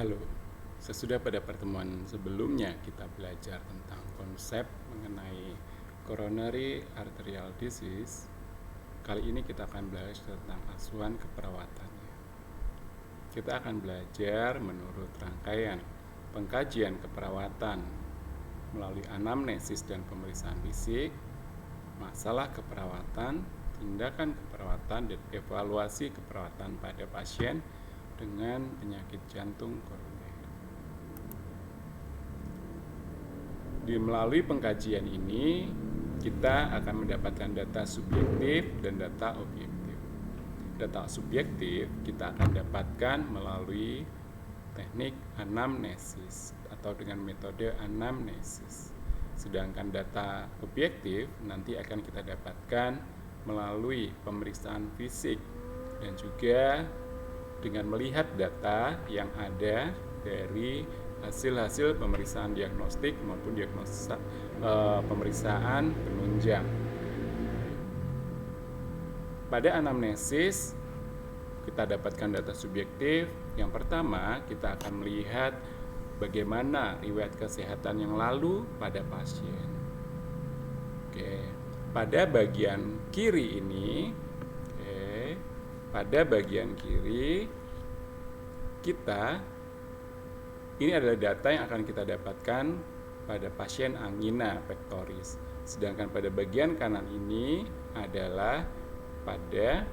Halo, sesudah pada pertemuan sebelumnya kita belajar tentang konsep mengenai coronary arterial disease. Kali ini kita akan belajar tentang asuhan keperawatannya. Kita akan belajar menurut rangkaian pengkajian keperawatan melalui anamnesis dan pemeriksaan fisik, masalah keperawatan, tindakan keperawatan, dan evaluasi keperawatan pada pasien dengan penyakit jantung koroner. Melalui pengkajian ini, kita akan mendapatkan data subjektif dan data objektif. Data subjektif kita akan dapatkan melalui teknik anamnesis atau dengan metode anamnesis. Sedangkan data objektif nanti akan kita dapatkan melalui pemeriksaan fisik dan juga dengan melihat data yang ada dari hasil-hasil pemeriksaan diagnostik maupun pemeriksaan penunjang. Pada anamnesis kita dapatkan data subjektif. Yang pertama, kita akan melihat bagaimana riwayat kesehatan yang lalu pada pasien. Pada bagian kiri ini, pada bagian kiri ini adalah data yang akan kita dapatkan pada pasien angina pectoris. Sedangkan pada bagian kanan ini adalah pada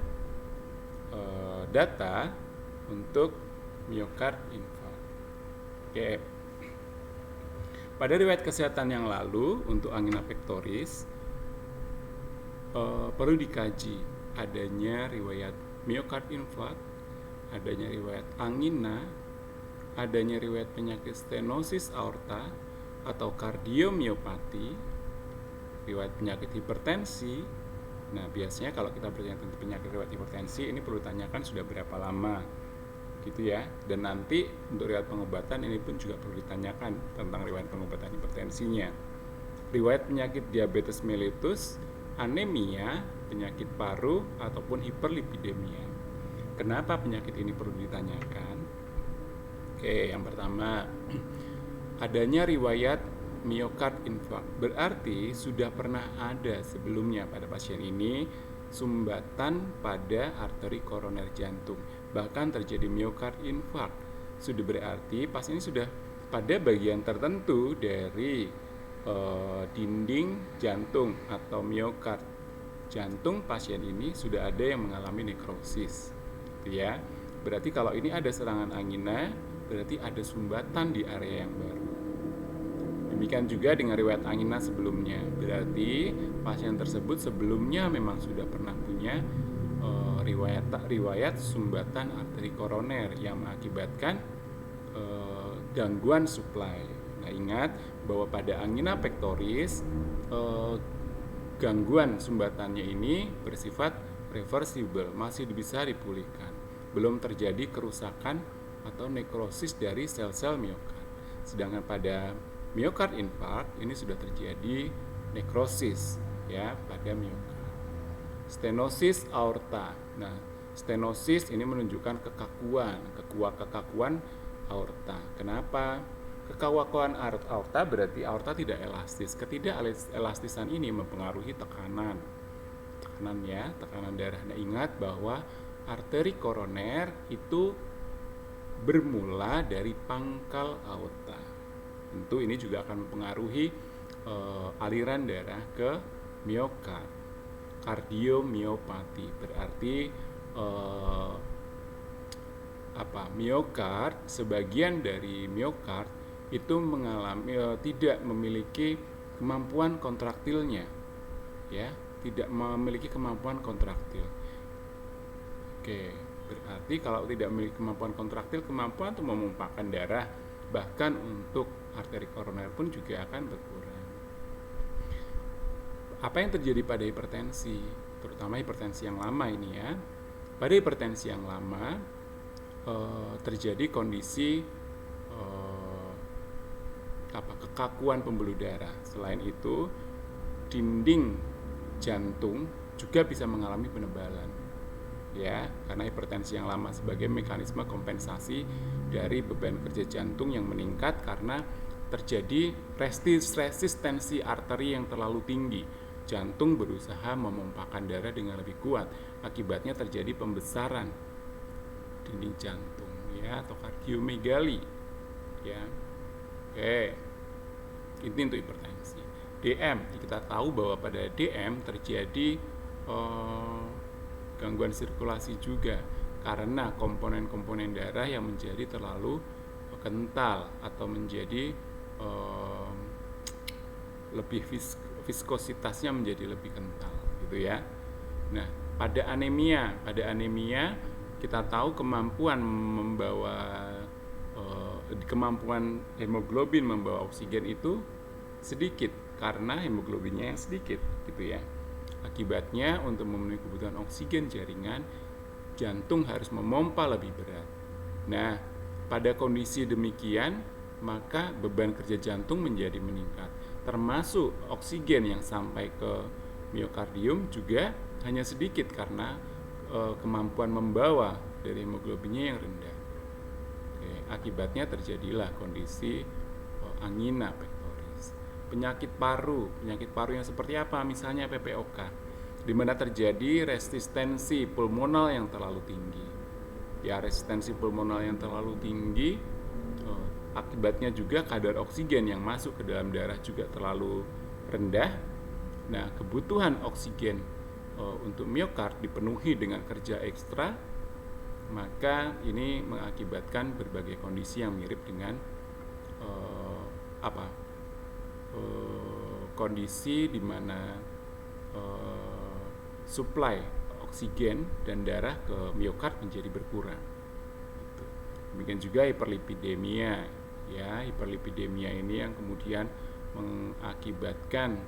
data untuk myocard infarct. Pada riwayat kesehatan yang lalu untuk angina pectoris perlu dikaji adanya riwayat myocard infarct, adanya riwayat angina, adanya riwayat penyakit stenosis aorta atau kardiomiopati, riwayat penyakit hipertensi. Nah, biasanya kalau kita bertanya tentang penyakit riwayat hipertensi, ini perlu ditanyakan sudah berapa lama, gitu ya. Dan nanti untuk riwayat pengobatan ini pun juga perlu ditanyakan tentang riwayat pengobatan hipertensinya. Riwayat penyakit diabetes mellitus, anemia, penyakit paru ataupun hiperlipidemia. Kenapa penyakit ini perlu ditanyakan? Yang pertama, adanya riwayat myocard infarct, berarti sudah pernah ada sebelumnya pada pasien ini sumbatan pada arteri koroner jantung, bahkan terjadi myocard infarct. Sudah berarti pasien ini sudah pada bagian tertentu dari dinding jantung atau myocard jantung pasien ini sudah ada yang mengalami nekrosis, ya. Berarti kalau ini ada serangan angina, berarti ada sumbatan di area yang baru. Demikian juga dengan riwayat angina sebelumnya, berarti pasien tersebut sebelumnya memang sudah pernah punya riwayat sumbatan arteri koroner yang mengakibatkan gangguan suplai. Nah, ingat bahwa pada angina pectoris gangguan sumbatannya ini bersifat reversible, masih bisa dipulihkan. Belum terjadi kerusakan atau nekrosis dari sel-sel myokard. Sedangkan pada myocard infarct ini sudah terjadi nekrosis, ya, pada myokard. Stenosis aorta. Nah, stenosis ini menunjukkan kekakuan aorta. Kenapa? Kekakuan aorta berarti aorta tidak elastis. Ketidakelastisan ini mempengaruhi tekanan darah. Nah, ingat bahwa arteri koroner itu bermula dari pangkal aorta. Tentu ini juga akan mempengaruhi aliran darah ke myokard. Kardiomiopati berarti myokard, sebagian dari myokard itu tidak memiliki kemampuan kontraktilnya, ya, tidak memiliki kemampuan kontraktil. Berarti kalau tidak memiliki kemampuan kontraktil, kemampuan untuk memumpahkan darah bahkan untuk arteri koroner pun juga akan berkurang. Apa yang terjadi pada hipertensi, terutama hipertensi yang lama ini, ya? Pada hipertensi yang lama terjadi kondisi kekakuan pembuluh darah. Selain itu, dinding jantung juga bisa mengalami penebalan. ya, karena hipertensi yang lama sebagai mekanisme kompensasi dari beban kerja jantung yang meningkat karena terjadi resistensi arteri yang terlalu tinggi. Jantung berusaha memompakan darah dengan lebih kuat, akibatnya terjadi pembesaran dinding jantung, ya, atau kardiomegali, ya. Oke, ini untuk hipertensi. DM, kita tahu bahwa pada DM terjadi gangguan sirkulasi juga karena komponen-komponen darah yang menjadi terlalu kental atau menjadi lebih viskositasnya menjadi lebih kental, gitu ya. Nah, pada anemia kita tahu kemampuan hemoglobin membawa oksigen itu sedikit karena hemoglobinnya yang sedikit, gitu ya. Akibatnya untuk memenuhi kebutuhan oksigen jaringan, jantung harus memompa lebih berat. Nah, pada kondisi demikian, maka beban kerja jantung menjadi meningkat, termasuk oksigen yang sampai ke miokardium juga hanya sedikit karena kemampuan membawa dari hemoglobinnya yang rendah. Oke, akibatnya terjadilah kondisi angina pectoris. Penyakit paru yang seperti apa? Misalnya PPOK, di mana terjadi resistensi pulmonal yang terlalu tinggi. Ya, resistensi pulmonal yang terlalu tinggi akibatnya juga kadar oksigen yang masuk ke dalam darah juga terlalu rendah. Nah, kebutuhan oksigen untuk miokard dipenuhi dengan kerja ekstra, maka ini mengakibatkan berbagai kondisi yang mirip dengan kondisi di mana suplai oksigen dan darah ke miokard menjadi berkurang. Demikian juga hiperlipidemia, ya, hiperlipidemia ini yang kemudian mengakibatkan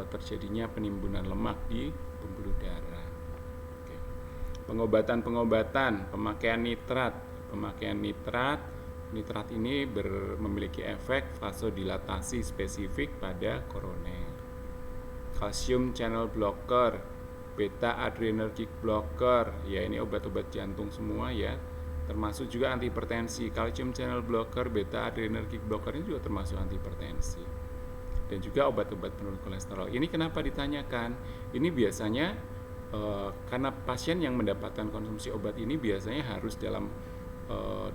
terjadinya penimbunan lemak di pembuluh darah. Oke. Pengobatan, pemakaian nitrat ini memiliki efek vasodilatasi spesifik pada koroner. Calcium channel blocker, beta adrenergic blocker, ya ini obat-obat jantung semua ya, termasuk juga antihipertensi. Calcium channel blocker, beta adrenergic blocker ini juga termasuk antihipertensi. Dan juga obat-obat penurun kolesterol. Ini kenapa ditanyakan? Ini biasanya karena pasien yang mendapatkan konsumsi obat ini biasanya harus dalam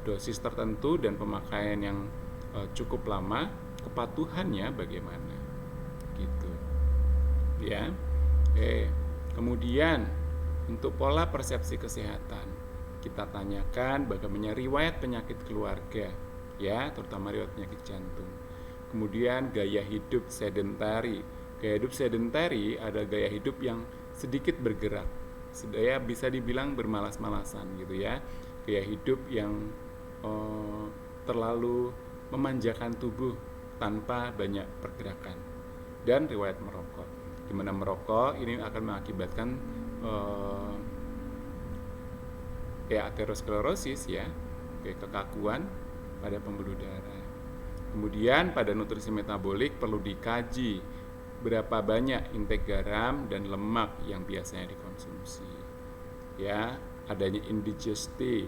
dosis tertentu dan pemakaian yang cukup lama. Kepatuhannya bagaimana? Gitu. Ya. Oke. Kemudian untuk pola persepsi kesehatan, kita tanyakan bagaimana riwayat penyakit keluarga, ya, terutama riwayat penyakit jantung. Kemudian gaya hidup sedentary. Gaya hidup sedentary adalah gaya hidup yang sedikit bergerak, saya bisa dibilang bermalas-malasan, gitu ya. Gaya hidup yang terlalu memanjakan tubuh tanpa banyak pergerakan. Dan riwayat merokok, di mana merokok ini akan mengakibatkan aterosklerosis, ya, kekakuan pada pembuluh darah. Kemudian pada nutrisi metabolik perlu dikaji berapa banyak intake garam dan lemak yang biasanya dikonsumsi. Ya, adanya indigestion,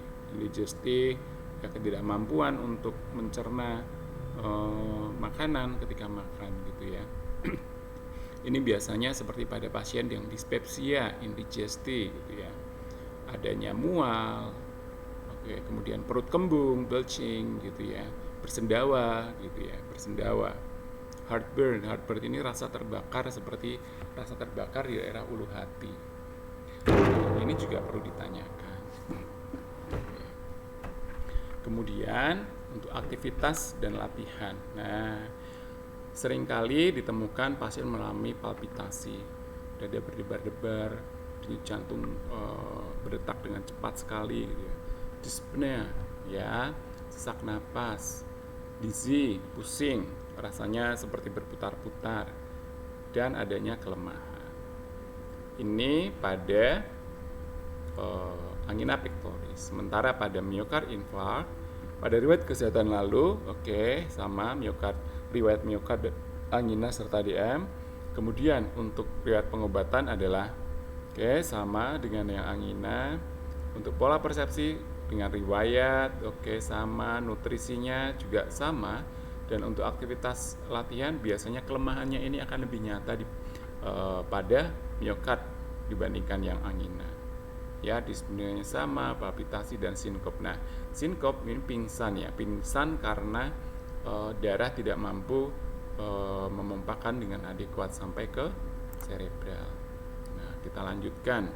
ketidakmampuan untuk mencerna makanan ketika makan, gitu ya. Ini biasanya seperti pada pasien yang dispepsia, indigestion, gitu ya. Adanya mual, kemudian perut kembung, belching, gitu ya. Bersendawa, gitu ya, heartburn ini rasa terbakar seperti rasa terbakar di daerah ulu hati. Ini juga perlu ditanyakan. Kemudian untuk aktivitas dan latihan. Nah, seringkali ditemukan pasien mengalami palpitasi, dada berdebar-debar, denyut jantung berdetak dengan cepat sekali, gitu ya. Dyspnea, ya, sesak napas, dizzy, pusing, rasanya seperti berputar-putar, dan adanya kelemahan. Ini pada angina pectoris. Sementara pada miokard infarct, pada riwayat kesehatan lalu, sama riwayat miokard angina serta DM. Kemudian untuk riwayat pengobatan adalah sama dengan yang angina, Untuk pola persepsi dengan riwayat, oke, sama, nutrisinya juga sama, dan untuk aktivitas latihan biasanya kelemahannya ini akan lebih nyata pada miokard dibandingkan yang angina. Ya, dyspnea sama, palpitasi dan sinkop. Nah, sinkop ini pingsan ya, pingsan karena darah tidak mampu memompakan dengan adekuat sampai ke cerebral. Nah, kita lanjutkan.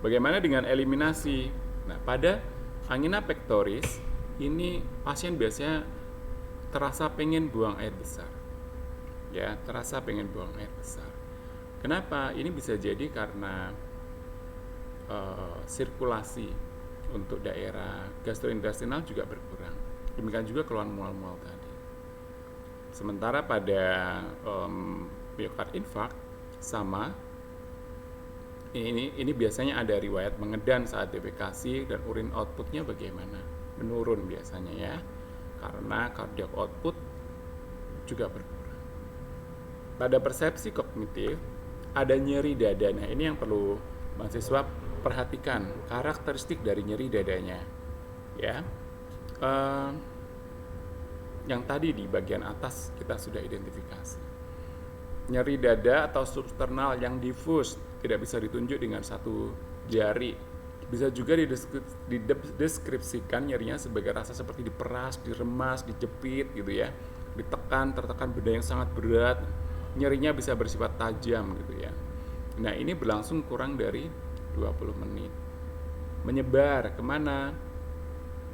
Bagaimana dengan eliminasi? Nah, pada angina pectoris ini pasien biasanya terasa pengen buang air besar. Ya, terasa pengen buang air besar. Kenapa? Ini bisa jadi karena sirkulasi untuk daerah gastrointestinal juga berkurang. Demikian juga keluhan mual-mual tadi. Sementara pada myocard infarct sama, ini biasanya ada riwayat mengedan saat defekasi dan urin outputnya bagaimana? Menurun biasanya ya, karena cardiac output juga berkurang. Pada persepsi kognitif ada nyeri dada. Nah, ini yang perlu mahasiswa perhatikan karakteristik dari nyeri dadanya. Ya, yang tadi di bagian atas kita sudah identifikasi. Nyeri dada atau substernal yang difus tidak bisa ditunjuk dengan satu jari. Bisa juga dideskripsikan nyerinya sebagai rasa seperti diperas, diremas, dijepit gitu ya. Ditekan, tertekan benda yang sangat berat. Nyerinya bisa bersifat tajam gitu ya. Nah, ini berlangsung kurang dari 20 menit. Menyebar kemana?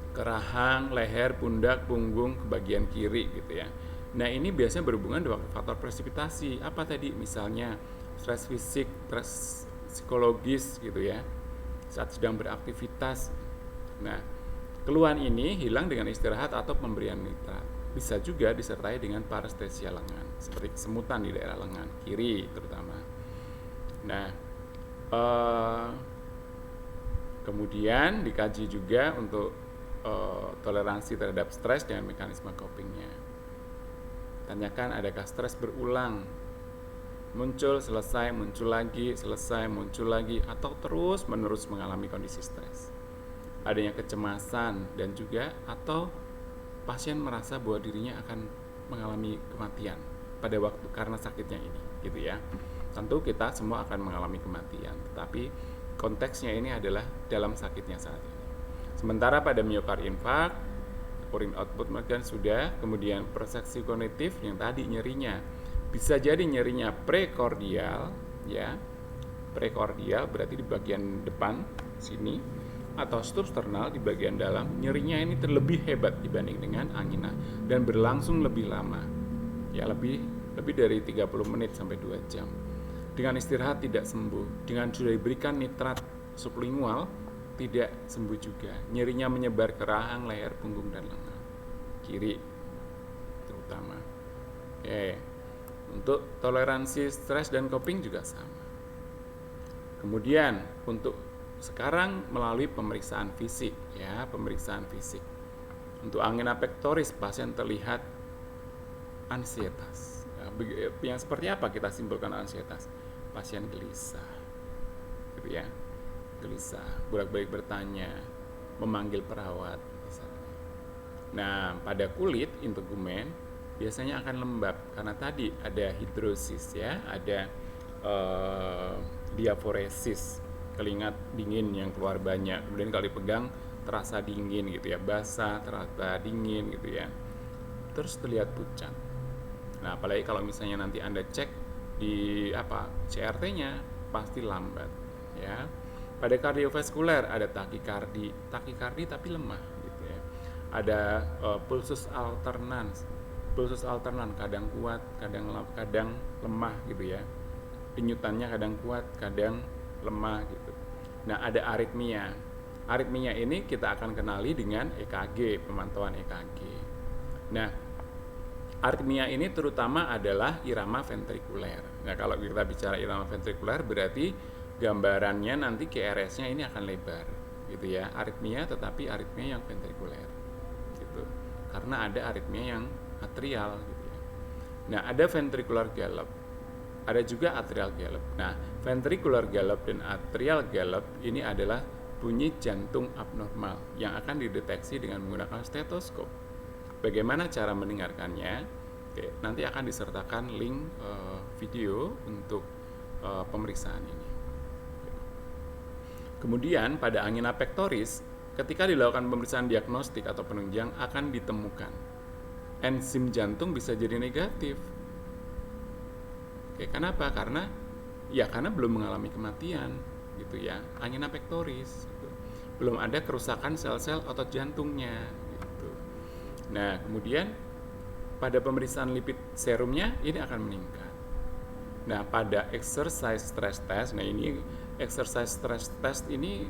Ke rahang, leher, pundak, punggung, ke bagian kiri gitu ya. Nah, ini biasanya berhubungan dengan faktor presipitasi. Apa tadi? Misalnya stres fisik, stres psikologis gitu ya, saat sedang beraktivitas. Nah, keluhan ini hilang dengan istirahat atau pemberian nitrat. Bisa juga disertai dengan parestesia lengan, seperti kesemutan di daerah lengan kiri terutama. Nah, kemudian dikaji juga untuk toleransi terhadap stres dengan mekanisme copingnya. Tanyakan adakah stres berulang, muncul, selesai, muncul lagi, selesai, muncul lagi, atau terus menerus mengalami kondisi stres. Adanya kecemasan dan juga atau pasien merasa bahwa dirinya akan mengalami kematian pada waktu karena sakitnya ini, gitu ya. Tentu kita semua akan mengalami kematian, tetapi konteksnya ini adalah dalam sakitnya saat ini. Sementara pada myocard infarct, urin output makan sudah, kemudian persepsi kognitif yang tadi nyerinya bisa jadi nyerinya prekordial ya. Prekordial berarti di bagian depan sini, atau substernal di bagian dalam. Nyerinya ini terlebih hebat dibanding dengan angina dan berlangsung lebih lama. Ya, lebih dari 30 menit sampai 2 jam. Dengan istirahat tidak sembuh, dengan sudah diberikan nitrat sublingual tidak sembuh juga. Nyerinya menyebar ke rahang, leher, punggung, dan lengan kiri terutama. Oke. Untuk toleransi stres dan coping juga sama. Kemudian untuk sekarang melalui pemeriksaan fisik ya, pemeriksaan fisik. Untuk angina pectoris pasien terlihat ansietas. Yang seperti apa kita simpulkan ansietas? Pasien gelisah. Gitu ya. Gelisah, bolak-balik bertanya, memanggil perawat misalnya. Nah, pada kulit integumen biasanya akan lembab karena tadi ada hidrosis ya, ada diaforesis, keringat dingin yang keluar banyak. Kemudian kalau dipegang terasa dingin gitu ya, basah, terasa dingin gitu ya. Terus terlihat pucat. Nah, apalagi kalau misalnya nanti Anda cek di CRT-nya pasti lambat ya. Pada kardiovaskuler ada takikardi tapi lemah gitu ya. Ada pulsus alternan kadang kuat, kadang lemah gitu ya. Denyutannya kadang kuat, kadang lemah gitu. Nah, ada aritmia. Aritmia ini kita akan kenali dengan EKG, pemantauan EKG. Nah, aritmia ini terutama adalah irama ventrikuler. Nah, kalau kita bicara irama ventrikuler berarti gambarannya nanti QRS-nya ini akan lebar gitu ya. Aritmia tetapi aritmia yang ventrikuler gitu. Karena ada aritmia yang atrial gitu ya. Nah, ada ventricular gallop. Ada juga atrial gallop. Nah, ventricular gallop dan atrial gallop ini adalah bunyi jantung abnormal yang akan dideteksi dengan menggunakan stetoskop. Bagaimana cara mendengarkannya? Oke, nanti akan disertakan link video untuk pemeriksaan ini. Kemudian pada angina pectoris, ketika dilakukan pemeriksaan diagnostik atau penunjang akan ditemukan enzim jantung bisa jadi negatif. Oke, kenapa? Karena belum mengalami kematian gitu ya, angina pectoris gitu. Belum ada kerusakan sel-sel otot jantungnya gitu. Nah, kemudian pada pemeriksaan lipid serumnya ini akan meningkat. Nah, pada exercise stress test, nah ini exercise stress test ini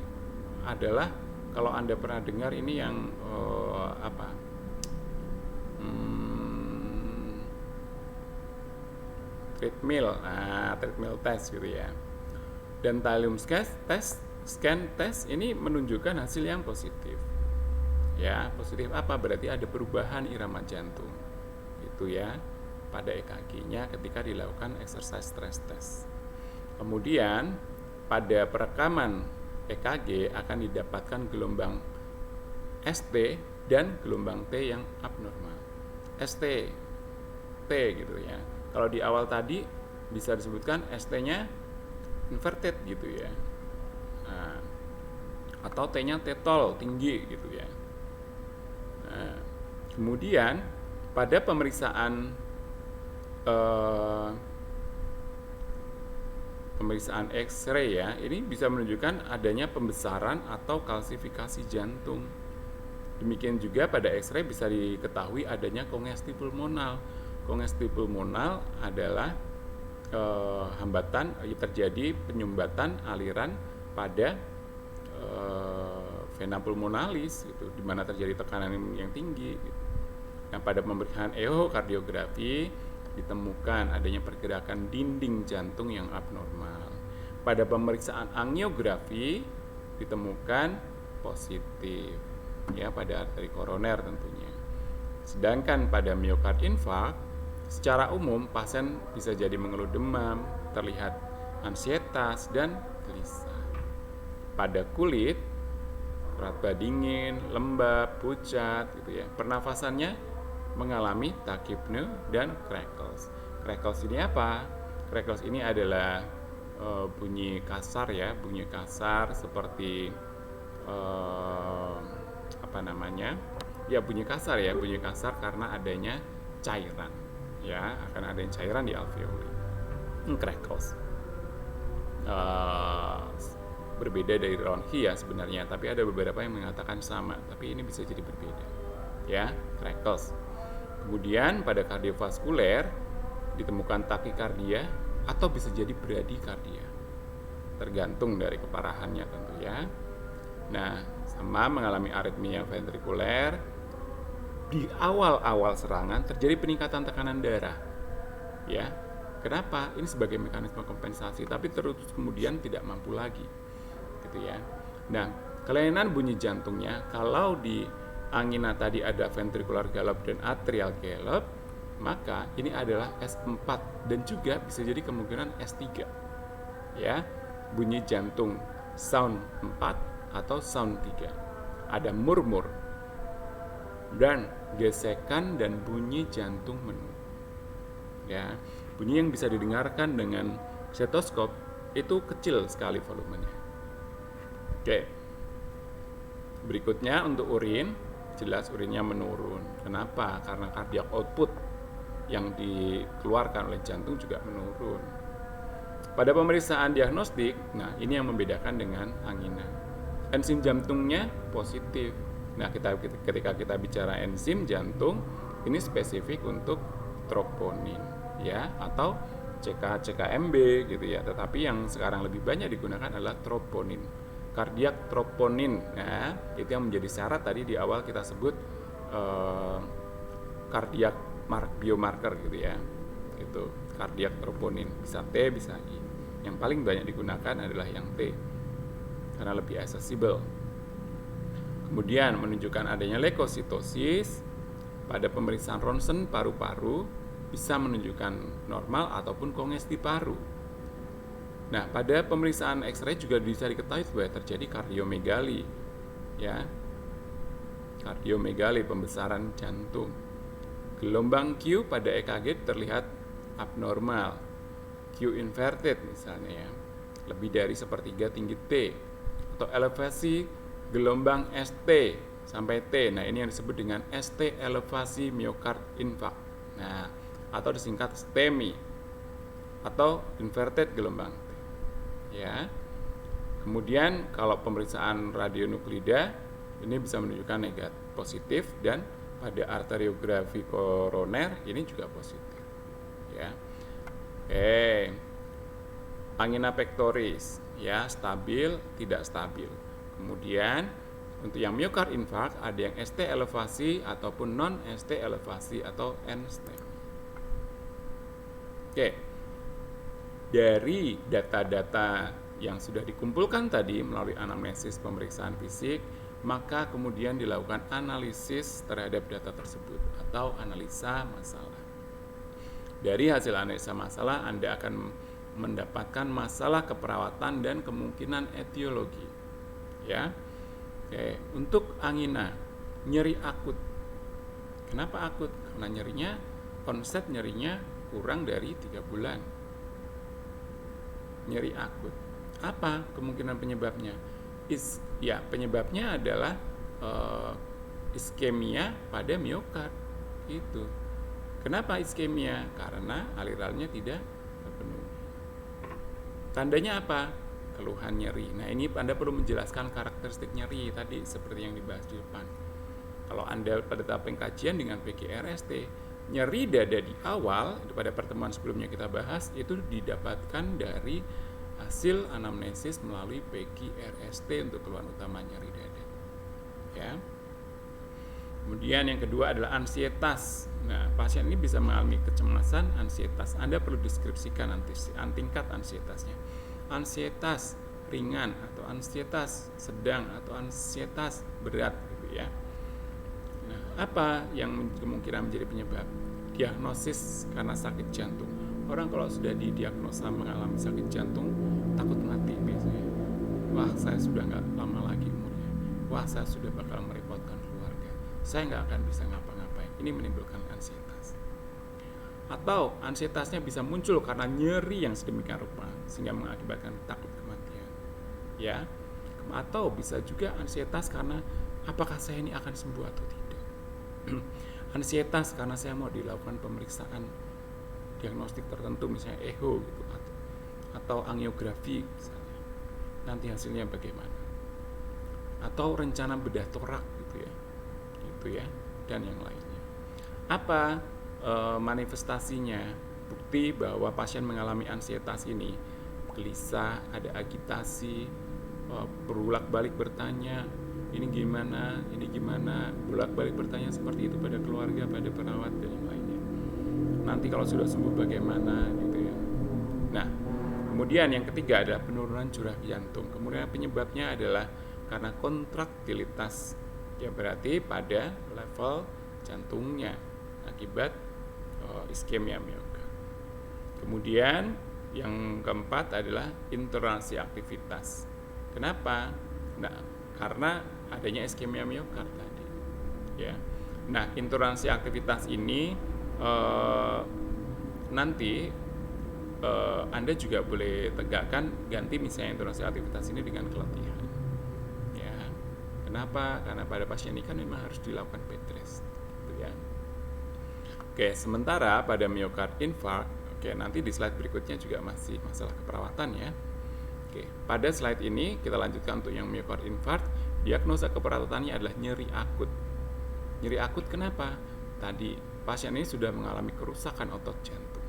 adalah kalau Anda pernah dengar ini yang treadmill test gitu ya. Dan thallium scan test ini menunjukkan hasil yang positif. Ya, positif apa? Berarti ada perubahan irama jantung. Gitu ya. Pada EKG-nya ketika dilakukan exercise stress test. Kemudian pada perekaman EKG akan didapatkan gelombang ST dan gelombang T yang abnormal. ST, T gitu ya. Kalau di awal tadi bisa disebutkan ST-nya inverted gitu ya, nah, atau T-nya tetol tinggi gitu ya. Nah, kemudian pada pemeriksaan X-ray ya, ini bisa menunjukkan adanya pembesaran atau kalsifikasi jantung. Demikian juga pada X-ray bisa diketahui adanya kongesti pulmonal. Kongesti pulmonal adalah hambatan, terjadi penyumbatan aliran pada vena pulmonalis gitu, di mana terjadi tekanan yang tinggi gitu. Nah, pada pemeriksaan ehokardiografi ditemukan adanya pergerakan dinding jantung yang abnormal. Pada pemeriksaan angiografi ditemukan positif ya pada arteri koroner tentunya. Sedangkan pada myocard infarct secara umum, pasien bisa jadi mengeluh demam, terlihat ansietas, dan gelisah. Pada kulit, raba dingin, lembab, pucat, gitu ya. Pernafasannya mengalami tachypnea dan crackles. Crackles ini apa? Crackles ini adalah bunyi kasar ya, bunyi kasar seperti bunyi kasar ya, bunyi kasar karena adanya cairan. Ya, akan ada cairan di alveoli. Crackles berbeda dari bronchi ya sebenarnya, tapi ada beberapa yang mengatakan sama, tapi ini bisa jadi berbeda ya, crackles. Kemudian pada kardiovaskuler ditemukan takikardia atau bisa jadi bradikardia, tergantung dari keparahannya tentu ya. Nah, sama mengalami aritmia ventrikuler. Di awal-awal serangan terjadi peningkatan tekanan darah. Ya. Kenapa? Ini sebagai mekanisme kompensasi, tapi terus kemudian tidak mampu lagi. Gitu ya. Nah, kelainan bunyi jantungnya kalau di angina tadi ada ventricular gallop dan atrial gallop, maka ini adalah S4 dan juga bisa jadi kemungkinan S3. Ya. Bunyi jantung sound 4 atau sound 3. Ada murmur dan gesekan dan bunyi jantung menu. Ya, bunyi yang bisa didengarkan dengan stetoskop itu kecil sekali volumenya. Oke. Berikutnya untuk urin, jelas urinnya menurun. Kenapa? Karena cardiac output yang dikeluarkan oleh jantung juga menurun. Pada pemeriksaan diagnostik, nah ini yang membedakan dengan angina. Enzim jantungnya positif. Nah, ketika kita bicara enzim jantung, ini spesifik untuk troponin, ya, atau CKMB gitu ya. Tetapi yang sekarang lebih banyak digunakan adalah troponin, kardiak troponin. Nah, itu yang menjadi syarat tadi di awal kita sebut kardiak biomarker gitu ya. Itu kardiak troponin, bisa T, bisa I. Yang paling banyak digunakan adalah yang T karena lebih accessible. Kemudian menunjukkan adanya leukositosis. Pada pemeriksaan ronsen paru-paru bisa menunjukkan normal ataupun kongesti paru. Nah, pada pemeriksaan X-ray juga bisa diketahui bahwa terjadi kardiomegali, ya, kardiomegali, pembesaran jantung. Gelombang Q pada EKG terlihat abnormal, Q inverted misalnya, ya, lebih dari sepertiga tinggi T, atau elevasi gelombang ST sampai T. Nah, ini yang disebut dengan ST elevasi miokard infarct. Nah, atau disingkat STEMI atau inverted gelombang T. Ya. Kemudian kalau pemeriksaan radionuklida ini bisa menunjukkan negatif positif, dan pada arteriografi koroner ini juga positif. Ya. Oke. Angina pectoris, ya, stabil, tidak stabil. Kemudian untuk yang miokard infarct ada yang ST elevasi ataupun non ST elevasi atau N-STEMI. Oke. Dari data-data yang sudah dikumpulkan tadi melalui anamnesis pemeriksaan fisik, maka kemudian dilakukan analisis terhadap data tersebut atau analisa masalah. Dari hasil analisa masalah, Anda akan mendapatkan masalah keperawatan dan kemungkinan etiologi. Ya. Oke, untuk angina, nyeri akut. Kenapa akut? Karena nyerinya, onset nyerinya kurang dari 3 bulan. Nyeri akut. Apa kemungkinan penyebabnya? Penyebabnya adalah iskemia pada miokard. Itu. Kenapa iskemia? Karena alirannya tidak terpenuhi. Tandanya apa? Keluhan nyeri. Nah, ini Anda perlu menjelaskan karakteristik nyeri tadi seperti yang dibahas di depan. Kalau Anda pada tahap pengkajian dengan PGRST, nyeri dada di awal, pada pertemuan sebelumnya kita bahas, itu didapatkan dari hasil anamnesis melalui PGRST untuk keluhan utama nyeri dada. Ya. Kemudian yang kedua adalah ansietas. Nah, pasien ini bisa mengalami kecemasan, ansietas. Anda perlu deskripsikan tingkat ansietasnya. Ansietas ringan atau ansietas sedang atau ansietas berat gitu ya. Nah, apa yang kemungkinan menjadi penyebab? Diagnosis karena sakit jantung. Orang kalau sudah didiagnosa mengalami sakit jantung, takut mati biasanya. Wah, saya sudah nggak lama lagi umurnya. Wah, saya sudah bakal merepotkan keluarga. Saya nggak akan bisa ngapa-ngapain. Ini menimbulkan ansietas. Atau ansietasnya bisa muncul karena nyeri yang sedemikian rupa sehingga mengakibatkan takut kematian. Ya. Atau bisa juga ansietas karena apakah saya ini akan sembuh atau tidak. Ansietas karena saya mau dilakukan pemeriksaan diagnostik tertentu, misalnya echo gitu, atau angiografi misalnya. Nanti hasilnya bagaimana? Atau rencana bedah torak gitu ya. Gitu ya, dan yang lainnya. Apa manifestasinya? Bukti bahwa pasien mengalami ansietas ini gelisah, ada agitasi, berulang-balik bertanya, ini gimana, bolak-balik bertanya seperti itu pada keluarga, pada perawat dan yang lainnya. Nanti kalau sudah sembuh bagaimana gitu ya. Nah, kemudian yang ketiga adalah penurunan curah jantung. Kemudian penyebabnya adalah karena kontraktilitas, ya berarti pada level jantungnya akibat iskemia miokard. Kemudian yang keempat adalah intoleransi aktivitas. Kenapa? Nah, karena adanya iskemia miokard tadi. Ya. Nah, intoleransi aktivitas ini nanti Anda juga boleh tegakkan ganti misalnya intoleransi aktivitas ini dengan keletihan. Ya. Kenapa? Karena pada pasien ini kan memang harus dilakukan bed rest, gitu ya. Oke, sementara pada miokard infarct, nanti di slide berikutnya juga masih masalah keperawatan ya. Oke, pada slide ini kita lanjutkan untuk yang miokard infarct. Diagnosa keperawatannya adalah nyeri akut. Nyeri akut kenapa? Tadi pasien ini sudah mengalami kerusakan otot jantung.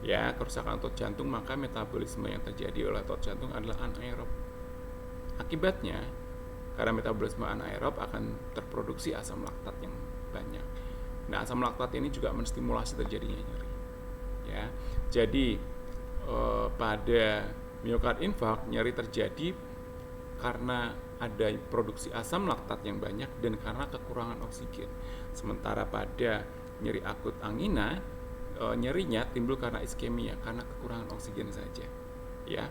Ya, kerusakan otot jantung, maka metabolisme yang terjadi oleh otot jantung adalah anaerob. Akibatnya, karena metabolisme anaerob akan terproduksi asam laktat yang banyak. Nah, asam laktat ini juga menstimulasi terjadinya nyeri. Ya, jadi pada miokard infarct nyeri terjadi karena ada produksi asam laktat yang banyak dan karena kekurangan oksigen. Sementara pada nyeri akut angina, nyerinya timbul karena iskemia, karena kekurangan oksigen saja. ya.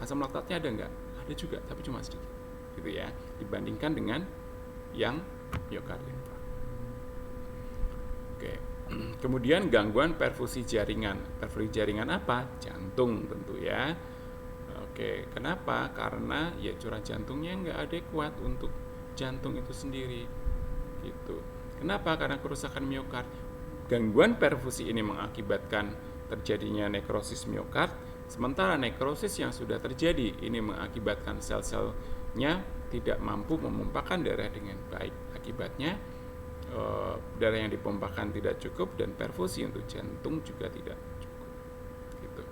Asam laktatnya ada nggak? Ada juga, tapi cuma sedikit, gitu ya, dibandingkan dengan yang miokard infark. Oke. Kemudian gangguan perfusi jaringan. Perfusi jaringan apa? Jantung tentu ya. Oke, kenapa? Karena ya curah jantungnya nggak adekuat untuk jantung itu sendiri, gitu. Kenapa? Karena kerusakan miokard. Gangguan perfusi ini mengakibatkan terjadinya nekrosis miokard, sementara nekrosis yang sudah terjadi ini mengakibatkan sel-selnya tidak mampu memompakan darah dengan baik. Akibatnya darah yang dipompakan tidak cukup dan perfusi untuk jantung juga tidak cukup, gitu.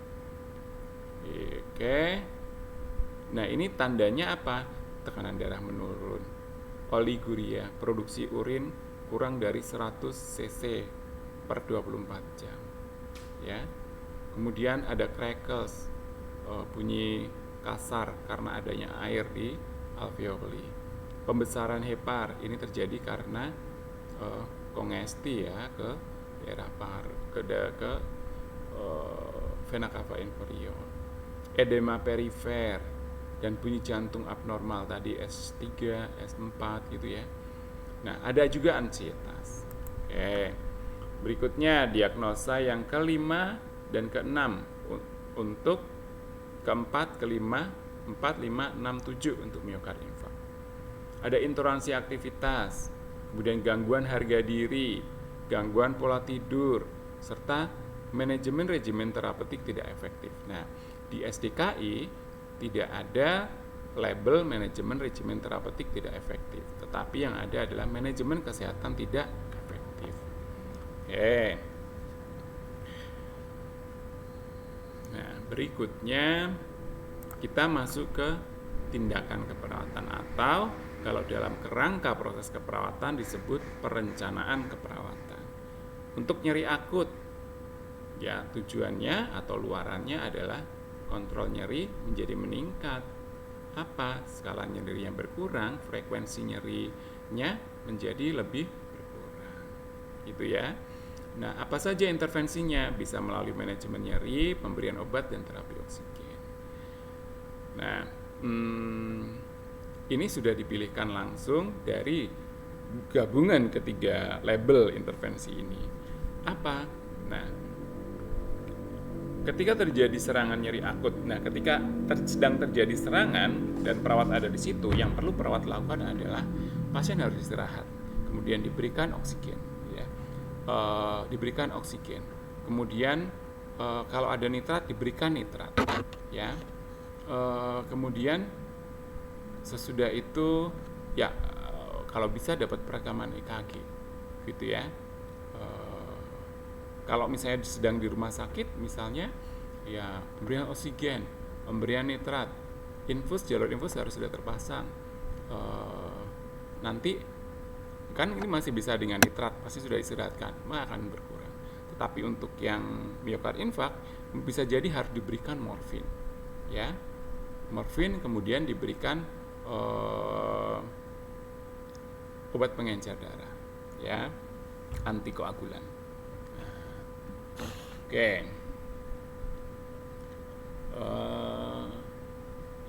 Oke. Nah, ini tandanya apa? Tekanan darah menurun. Oliguria, produksi urin kurang dari 100 cc per 24 jam. Ya. Kemudian ada crackles, bunyi kasar karena adanya air di alveoli. Pembesaran hepar ini terjadi karena kongesti ya ke daerah paru, ke vena cava inferior. Edema perifer dan bunyi jantung abnormal tadi S3, S4 gitu ya. Nah, ada juga ansietas. Oke. Berikutnya diagnosa yang kelima dan keenam untuk keempat, kelima, 4, 5, 6, 7 untuk miokard infark. Ada intoleransi aktivitas, kemudian gangguan harga diri, gangguan pola tidur, serta manajemen regimen terapeutik tidak efektif. Nah, di SDKI tidak ada label manajemen regimen terapeutik tidak efektif, tetapi yang ada adalah manajemen kesehatan tidak efektif. Oke. Nah, berikutnya kita masuk ke tindakan keperawatan atau kalau dalam kerangka proses keperawatan disebut perencanaan keperawatan. Untuk nyeri akut, ya tujuannya atau luarannya adalah kontrol nyeri menjadi meningkat. Apa? Skala nyerinya berkurang, frekuensi nyerinya menjadi lebih berkurang. Gitu ya. Nah, apa saja intervensinya? Bisa melalui manajemen nyeri, pemberian obat, dan terapi oksigen. Nah, ini sudah dipilihkan langsung dari gabungan ketiga label intervensi ini. Apa? Nah, ketika terjadi serangan nyeri akut, ketika sedang terjadi serangan dan perawat ada di situ, yang perlu perawat lakukan adalah pasien harus istirahat, kemudian diberikan oksigen, ya, diberikan oksigen. Kemudian kalau ada nitrat diberikan nitrat, ya. Kemudian sesudah itu ya kalau bisa dapat perekaman EKG, gitu ya. Kalau misalnya sedang di rumah sakit misalnya, ya pemberian oksigen, pemberian nitrat, jalur infus harus sudah terpasang. Nanti kan ini masih bisa dengan nitrat, pasti sudah istirahatkan, maka akan berkurang. Tetapi untuk yang miokard infark bisa jadi harus diberikan morfin, ya, morfin kemudian diberikan obat pengencer darah, ya, antikoagulan. Oke.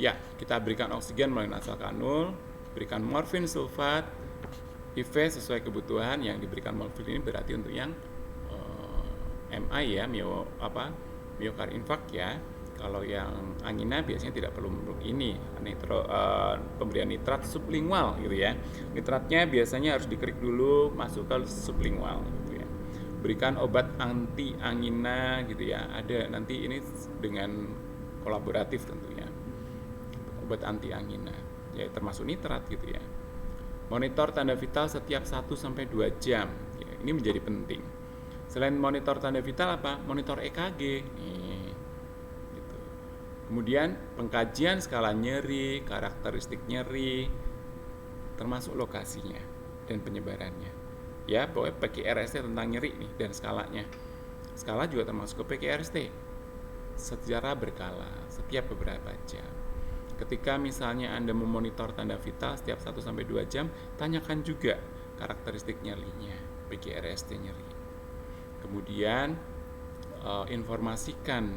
Ya, kita berikan oksigen melalui nasal kanul, berikan morfin sulfat, IV sesuai kebutuhan. Yang diberikan morfin ini berarti untuk yang MI ya, miokard infark ya. Kalau yang angina biasanya tidak perlu ini pemberian nitrat sublingual gitu ya. Nitratnya biasanya harus dikerik dulu masuk ke sublingual gitu ya. Berikan obat anti angina gitu ya. Ada nanti ini dengan kolaboratif tentunya. Obat anti angina ya termasuk nitrat gitu ya. Monitor tanda vital setiap 1-2 jam. Ya, ini menjadi penting. Selain monitor tanda vital apa? Monitor EKG. Gitu. Kemudian pengkajian skala nyeri, karakteristik nyeri, termasuk lokasinya dan penyebarannya. Ya, pokoknya PQRST tentang nyeri nih dan skalanya. Skala juga termasuk ke PQRST secara berkala, setiap beberapa jam. Ketika misalnya Anda memonitor tanda vital setiap 1-2 jam, tanyakan juga karakteristik nyerinya, PQRST nyeri. Kemudian informasikan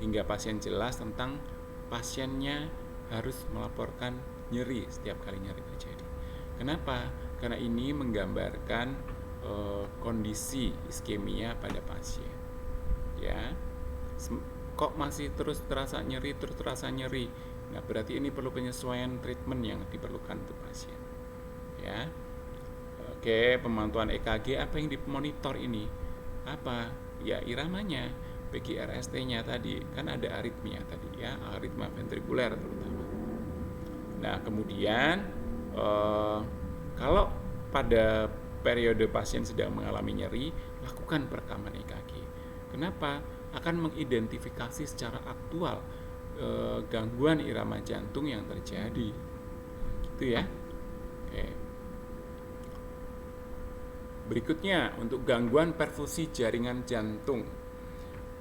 hingga pasien jelas tentang pasiennya harus melaporkan nyeri setiap kali nyeri terjadi. Kenapa? Karena ini menggambarkan kondisi iskemia pada pasien. Ya, kok masih terus terasa nyeri, Nah, berarti ini perlu penyesuaian treatment yang diperlukan untuk pasien. Ya, oke, pemantauan EKG apa yang dimonitor ini? Apa? Ya, iramanya, PGRST-nya tadi kan ada aritmia tadi ya, aritma ventrikuler terutama. Nah, kemudian kalau pada periode pasien sedang mengalami nyeri, lakukan perekaman EKG. Kenapa? Akan mengidentifikasi secara aktual gangguan irama jantung yang terjadi. Gitu ya. Oke. Berikutnya, untuk gangguan perfusi jaringan jantung.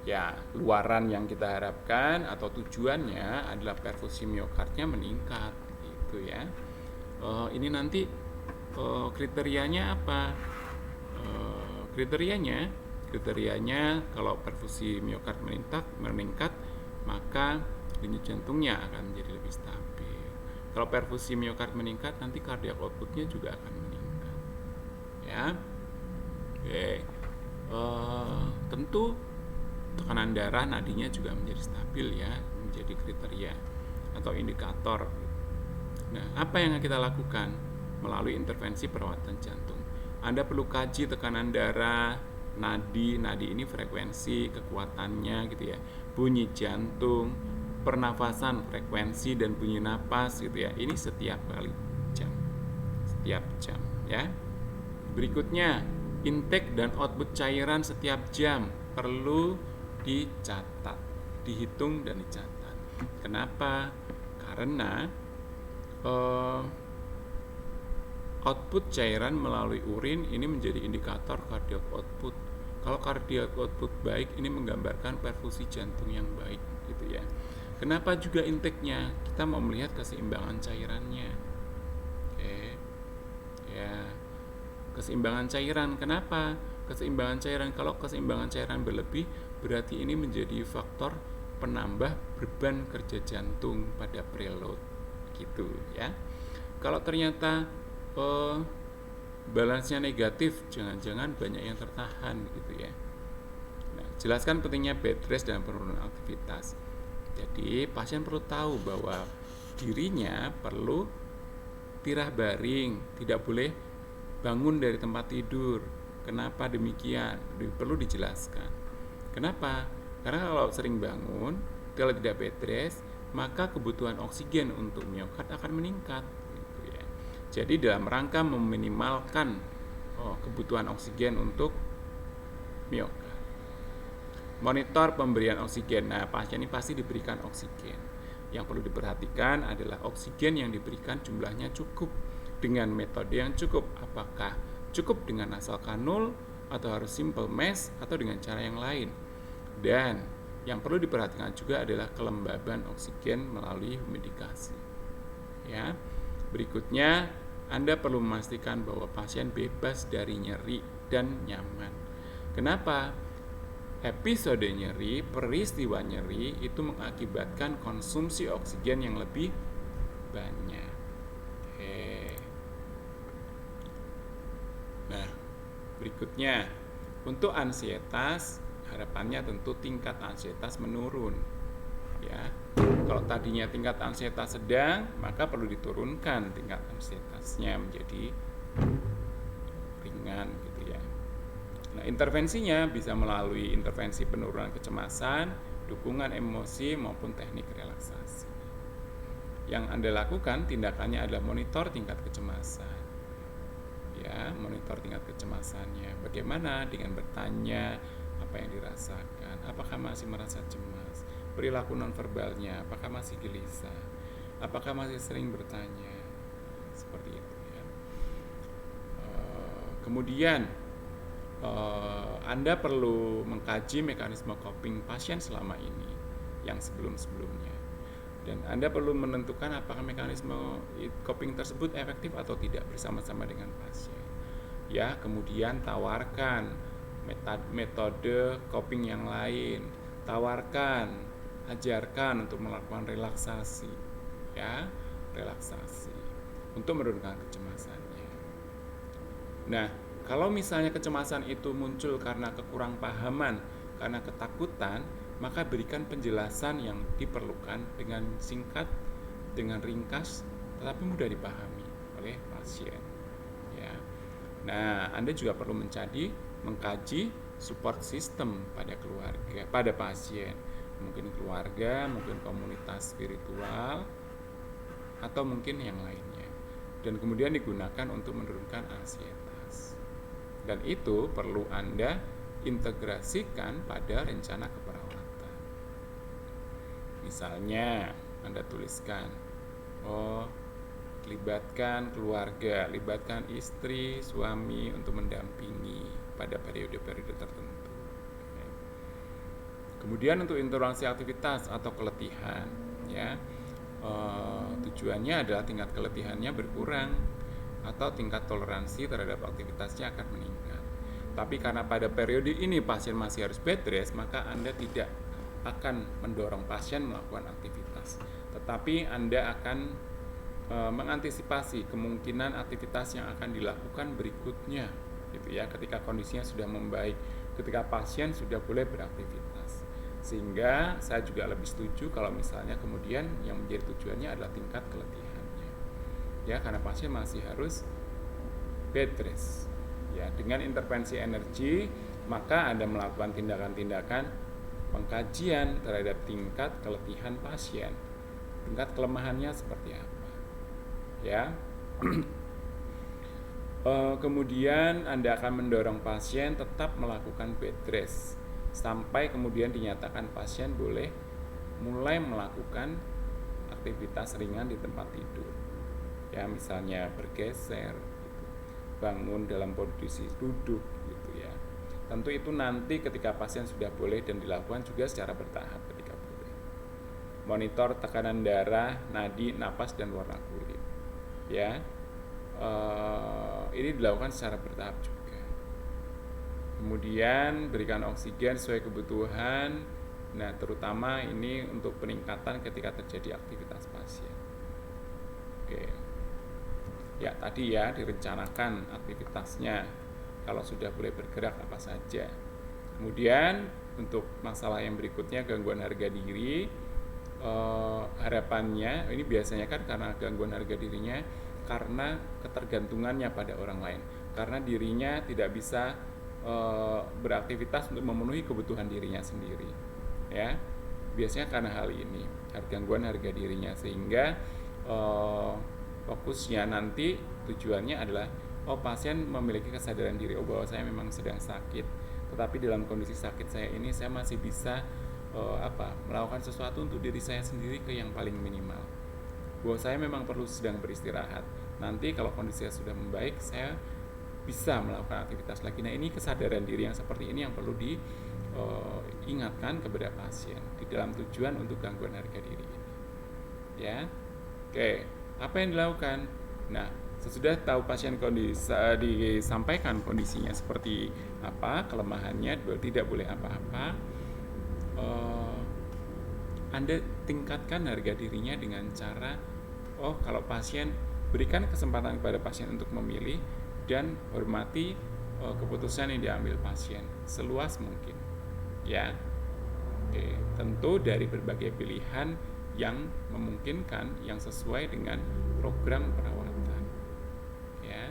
Ya, luaran yang kita harapkan atau tujuannya adalah perfusi miokardnya meningkat, gitu ya. Ini nanti kriterianya apa? Kriterianya kalau perfusi miokard meningkat, maka denyut jantungnya akan menjadi lebih stabil. Kalau perfusi miokard meningkat, nanti cardiac outputnya juga akan meningkat. Ya, oke. Tentu tekanan darah nadinya juga menjadi stabil ya, menjadi kriteria atau indikator. Nah, apa yang kita lakukan melalui intervensi perawatan jantung? Anda perlu kaji tekanan darah, nadi ini frekuensi, kekuatannya gitu ya, bunyi jantung, pernafasan, frekuensi dan bunyi napas gitu ya. Ini setiap jam ya. Berikutnya, intake dan output cairan setiap jam perlu dicatat, dihitung dan dicatat. Kenapa? Karena output cairan melalui urin ini menjadi indikator cardiac output. Kalau cardiac output baik, ini menggambarkan perfusi jantung yang baik gitu ya. Kenapa juga intake-nya? Kita mau melihat keseimbangan cairannya. Oke. Ya. Keseimbangan cairan. Kenapa? Keseimbangan cairan, kalau keseimbangan cairan berlebih, berarti ini menjadi faktor penambah beban kerja jantung pada preload gitu ya. Kalau ternyata balance-nya negatif, jangan-jangan banyak yang tertahan gitu ya. Nah, jelaskan pentingnya bed rest dan penurunan aktivitas. Jadi pasien perlu tahu bahwa dirinya perlu tirah baring, tidak boleh bangun dari tempat tidur. Kenapa demikian? Perlu dijelaskan. Kenapa? Karena kalau sering bangun, kalau tidak bed rest, maka kebutuhan oksigen untuk miokard akan meningkat. Gitu ya. Jadi dalam rangka meminimalkan kebutuhan oksigen untuk miokard. Monitor pemberian oksigen. Nah, pasien ini pasti diberikan oksigen. Yang perlu diperhatikan adalah oksigen yang diberikan jumlahnya cukup dengan metode yang cukup. Apakah cukup dengan nasal kanul atau harus simple mask atau dengan cara yang lain. Dan yang perlu diperhatikan juga adalah kelembaban oksigen melalui humidikasi. Ya. Berikutnya, Anda perlu memastikan bahwa pasien bebas dari nyeri dan nyaman. Kenapa? Episode nyeri, peristiwa nyeri itu mengakibatkan konsumsi oksigen yang lebih banyak. Oke. Nah, berikutnya, untuk ansietas, harapannya tentu tingkat ansietas menurun. Ya, kalau tadinya tingkat ansietas sedang, maka perlu diturunkan tingkat ansietasnya menjadi ringan gitu ya. Nah, intervensinya bisa melalui intervensi penurunan kecemasan, dukungan emosi maupun teknik relaksasi. Yang Anda lakukan tindakannya adalah monitor tingkat kecemasan. Ya, monitor tingkat kecemasannya. Bagaimana dengan bertanya apa yang dirasakan? Apakah masih merasa cemas? Perilaku nonverbalnya, apakah masih gelisah? Apakah masih sering bertanya? Seperti itu ya. Kemudian Anda perlu mengkaji mekanisme coping pasien selama ini yang sebelum-sebelumnya. Dan Anda perlu menentukan apakah mekanisme coping tersebut efektif atau tidak bersama-sama dengan pasien. Ya, kemudian tawarkan metode coping yang lain. Tawarkan ajarkan untuk melakukan relaksasi, ya, relaksasi untuk menurunkan kecemasannya. Nah, kalau misalnya kecemasan itu muncul karena kekurangpahaman, karena ketakutan, maka berikan penjelasan yang diperlukan dengan singkat, dengan ringkas, tetapi mudah dipahami oleh pasien. Ya. Nah, Anda juga perlu mengkaji support system pada keluarga, pada pasien. Mungkin keluarga, mungkin komunitas spiritual, atau mungkin yang lainnya. Dan kemudian digunakan untuk menurunkan ansietas. Dan itu perlu Anda integrasikan pada rencana keperawatan. Misalnya, Anda tuliskan, libatkan keluarga, libatkan istri, suami untuk mendampingi pada periode-periode tertentu. Kemudian untuk intoleransi aktivitas atau keletihan, ya, tujuannya adalah tingkat keletihannya berkurang atau tingkat toleransi terhadap aktivitasnya akan meningkat. Tapi karena pada periode ini pasien masih harus bed rest, maka Anda tidak akan mendorong pasien melakukan aktivitas, tetapi Anda akan mengantisipasi kemungkinan aktivitas yang akan dilakukan berikutnya, gitu ya, ketika kondisinya sudah membaik, ketika pasien sudah boleh beraktivitas. Sehingga saya juga lebih setuju kalau misalnya kemudian yang menjadi tujuannya adalah tingkat keletihannya, ya, karena pasien masih harus bed rest. Ya, dengan intervensi energi maka Anda melakukan tindakan-tindakan pengkajian terhadap tingkat keletihan pasien, tingkat kelemahannya seperti apa, ya. Kemudian Anda akan mendorong pasien tetap melakukan bed rest sampai kemudian dinyatakan pasien boleh mulai melakukan aktivitas ringan di tempat tidur, ya, misalnya bergeser, gitu, bangun dalam posisi duduk, gitu ya. Tentu itu nanti ketika pasien sudah boleh dan dilakukan juga secara bertahap ketika boleh. Monitor tekanan darah, nadi, napas, dan warna kulit, ya. Ini dilakukan secara bertahap juga. Kemudian berikan oksigen sesuai kebutuhan. Nah, terutama ini untuk peningkatan ketika terjadi aktivitas pasien. Oke. Ya, tadi ya direncanakan aktivitasnya. Kalau sudah boleh bergerak apa saja. Kemudian untuk masalah yang berikutnya, gangguan harga diri. Harapannya ini biasanya kan karena gangguan harga dirinya karena ketergantungannya pada orang lain, karena dirinya tidak bisa beraktivitas untuk memenuhi kebutuhan dirinya sendiri, ya, biasanya karena hal ini, gangguan harga dirinya, sehingga fokusnya nanti tujuannya adalah pasien memiliki kesadaran diri, bahwa saya memang sedang sakit, tetapi dalam kondisi sakit saya ini saya masih bisa melakukan sesuatu untuk diri saya sendiri ke yang paling minimal, bahwa saya memang perlu sedang beristirahat, nanti kalau kondisi saya sudah membaik saya bisa melakukan aktivitas lagi. Nah, ini kesadaran diri yang seperti ini yang perlu diingatkan kepada pasien di dalam tujuan untuk gangguan harga diri ini, ya. Oke, apa yang dilakukan? Nah, sesudah tahu pasien disampaikan kondisinya seperti apa, kelemahannya, tidak boleh apa-apa, Anda tingkatkan harga dirinya dengan cara kalau pasien, berikan kesempatan kepada pasien untuk memilih dan hormati keputusan yang diambil pasien seluas mungkin, ya. Oke, tentu dari berbagai pilihan yang memungkinkan, yang sesuai dengan program perawatan, ya.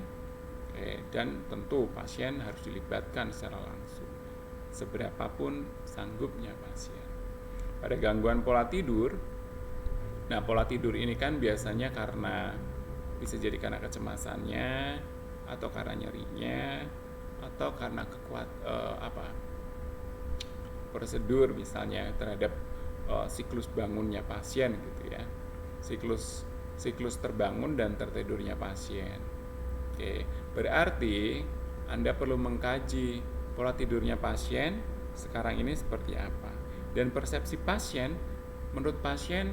Oke, dan tentu pasien harus dilibatkan secara langsung seberapapun sanggupnya pasien. Pada gangguan pola tidur, nah, pola tidur ini kan biasanya karena bisa jadi karena kecemasannya, atau karena nyerinya, atau karena prosedur misalnya terhadap siklus bangunnya pasien, gitu ya, siklus terbangun dan tertidurnya pasien. Oke, berarti Anda perlu mengkaji pola tidurnya pasien sekarang ini seperti apa, dan persepsi pasien, menurut pasien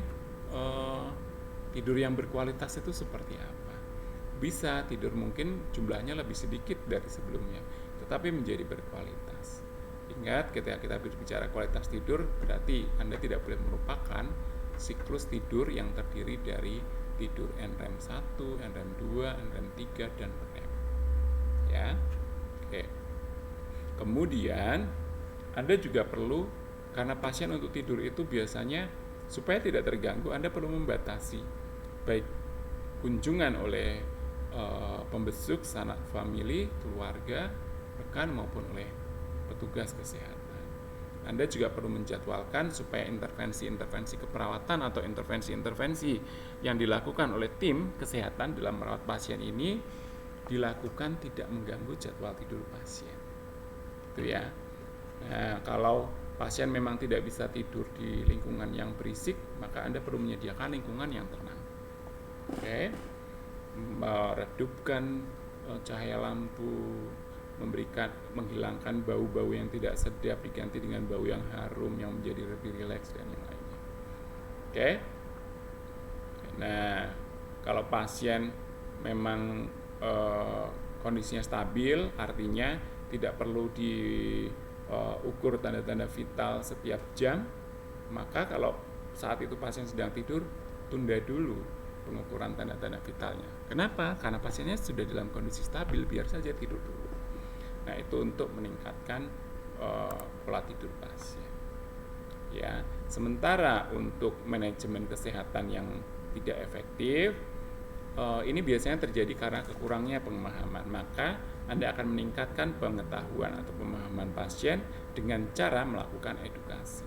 tidur yang berkualitas itu seperti apa. Bisa tidur mungkin jumlahnya lebih sedikit dari sebelumnya, tetapi menjadi berkualitas. Ingat, ketika kita berbicara kualitas tidur, berarti Anda tidak boleh melupakan siklus tidur yang terdiri dari tidur NREM 1, NREM 2, NREM 3, dan REM. Ya. Oke. Kemudian, Anda juga perlu, karena pasien untuk tidur itu biasanya supaya tidak terganggu, Anda perlu membatasi baik kunjungan oleh pembesuk, sanak famili, keluarga, rekan maupun oleh petugas kesehatan. Anda juga perlu menjadwalkan supaya intervensi-intervensi keperawatan atau intervensi-intervensi yang dilakukan oleh tim kesehatan dalam merawat pasien ini dilakukan tidak mengganggu jadwal tidur pasien. Itu ya. Nah, kalau pasien memang tidak bisa tidur di lingkungan yang berisik, maka Anda perlu menyediakan lingkungan yang tenang. Oke. Meredupkan cahaya lampu, menghilangkan bau-bau yang tidak sedap diganti dengan bau yang harum yang menjadi lebih rileks dan yang lainnya. Oke. Nah, kalau pasien memang kondisinya stabil, artinya tidak perlu diukur tanda-tanda vital setiap jam, maka kalau saat itu pasien sedang tidur, tunda dulu pengukuran tanda-tanda vitalnya. Kenapa? Karena pasiennya sudah dalam kondisi stabil, biar saja tidur dulu. Nah, itu untuk meningkatkan pola tidur pasien. Ya, sementara untuk manajemen kesehatan yang tidak efektif, ini biasanya terjadi karena kekurangnya pemahaman. Maka Anda akan meningkatkan pengetahuan atau pemahaman pasien dengan cara melakukan edukasi.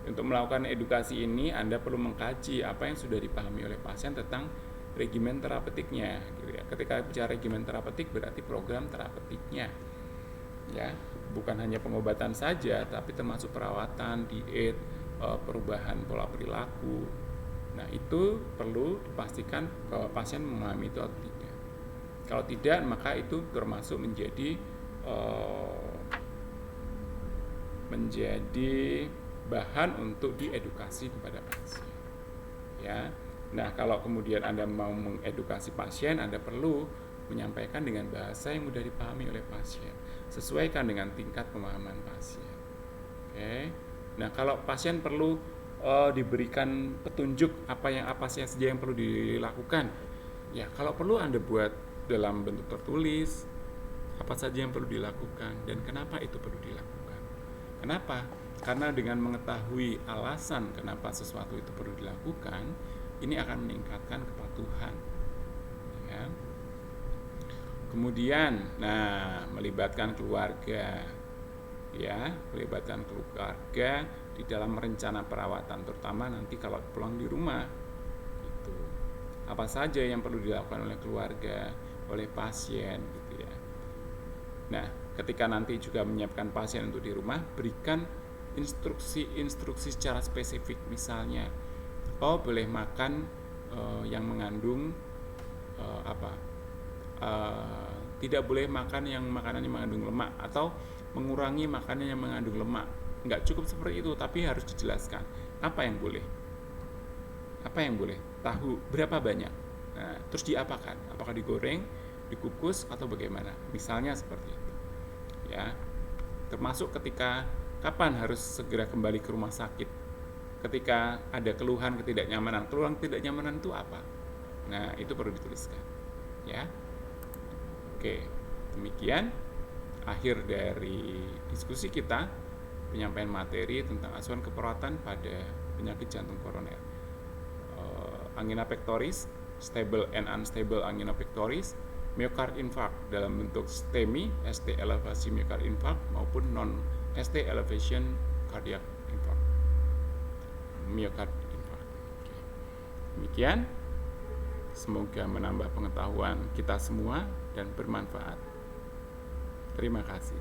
Untuk melakukan edukasi ini, Anda perlu mengkaji apa yang sudah dipahami oleh pasien tentang regimen terapeutiknya. Gitu ya. Ketika bicara regimen terapeutik, berarti program terapeutiknya. Ya, bukan hanya pengobatan saja, tapi termasuk perawatan, diet, perubahan pola perilaku. Nah, itu perlu dipastikan bahwa pasien memahami itu atau tidak. Kalau tidak, maka itu termasuk menjadi bahan untuk diedukasi kepada pasien. Ya. Nah, kalau kemudian Anda mau mengedukasi pasien, Anda perlu menyampaikan dengan bahasa yang mudah dipahami oleh pasien, sesuaikan dengan tingkat pemahaman pasien. Oke. Nah, kalau pasien perlu diberikan petunjuk apa saja yang perlu dilakukan, ya kalau perlu Anda buat dalam bentuk tertulis apa saja yang perlu dilakukan dan kenapa itu perlu dilakukan. Kenapa? Karena dengan mengetahui alasan kenapa sesuatu itu perlu dilakukan, ini akan meningkatkan kepatuhan. Ya. Kemudian, melibatkan keluarga, ya, melibatkan keluarga di dalam rencana perawatan, terutama nanti kalau pulang di rumah. Itu apa saja yang perlu dilakukan oleh keluarga, oleh pasien, gitu ya. Nah, ketika nanti juga menyiapkan pasien untuk di rumah, berikan instruksi secara spesifik, misalnya boleh makan yang mengandung tidak boleh makan yang makanan yang mengandung lemak, atau mengurangi makanan yang mengandung lemak. Nggak cukup seperti itu, tapi harus dijelaskan apa yang boleh, tahu berapa banyak, terus diapakan, apakah digoreng, dikukus, atau bagaimana, misalnya seperti itu ya. Termasuk ketika kapan harus segera kembali ke rumah sakit, ketika ada keluhan ketidaknyamanan itu apa? Nah, itu perlu dituliskan ya. Oke, demikian akhir dari diskusi kita, penyampaian materi tentang asuhan keperawatan pada penyakit jantung koroner, angina pectoris, stable and unstable angina pectoris, myocard infarct dalam bentuk STEMI, ST elevasi myocard infarct, maupun non ST elevation cardiac infarct, myocard infarct. Demikian, semoga menambah pengetahuan kita semua dan bermanfaat. Terima kasih.